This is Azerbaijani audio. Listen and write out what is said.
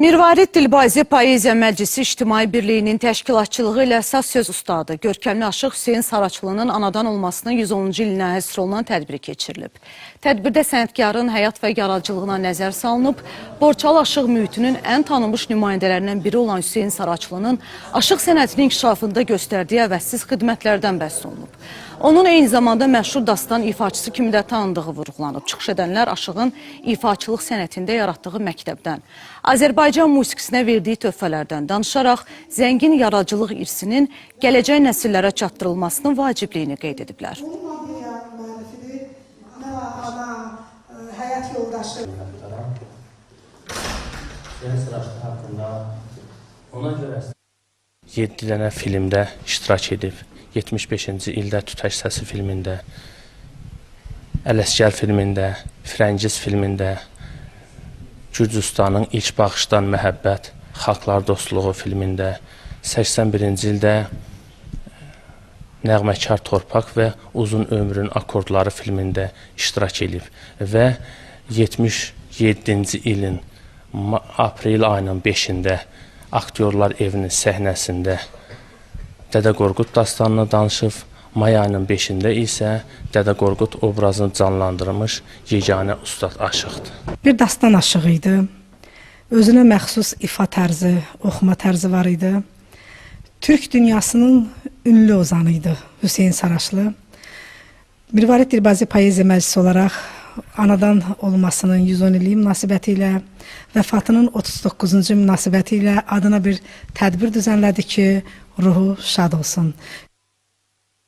Mirvarid Dilbazi Poeziya Məclisi İctimai Birliyinin təşkilatçılığı ilə əsas söz ustadı, görkəmli aşıq Hüseyin Saraçlının anadan olmasının 110-cu ilinə həsr olunan tədbiri keçirilib. Tədbirdə sənətkarın həyat və yaradıcılığına nəzər salınıb, Borçalı aşıq mühitinin ən tanınmış nümayəndələrindən biri olan Hüseyin Saraçlının aşıq sənətinin inkişafında göstərdiyi əvəzsiz xidmətlərdən bəhs olunub. Onun eyni zamanda məşhur dastan ifaçısı kimi də tanındığı vurğulanıb. Çıxış edənlər aşığın ifaçılıq sənətində yaratdığı məktəbdən, Azərbaycan musiqisinə verdiyi töhfələrdən danışaraq zəngin yaradıcılıq irsinin gələcək nəsillərə çatdırılmasının vacibliyini qeyd ediblər. Həyat yoldaşı. Ona görə 7 dənə filmdə iştirak edib. 75-ci ildə Tütək Səsi filmində, Ələsgər filmində, Firəngiz filmində, Gürcüstanın İlk Baxışdan Məhəbbət, Xalqlar Dostluğu filmində, 81-ci ildə Nəğməkar Torpaq və Uzun Ömrün Akordları filmində iştirak edib və 77-ci ilin aprel ayının 5-də Aktyorlar Evinin səhnəsində Dədə Qorqud dastanını danışıb, may ayının 5-də isə Dədə Qorqud obrazını canlandırmış yeganə ustad aşıqdır. Bir dastan aşığı idi. Özünə məxsus ifa tərzi, oxuma tərzi var idi. Türk dünyasının ünlü ozanı idi Hüseyin Saraçlı. Mirvarid Dilbazi Poeziya Məclisi olaraq anadan olmasının 110 illiyi münasibəti ilə, vəfatının 39-cu münasibəti ilə adına bir tədbir düzənlədi ki, ruhu şad olsun.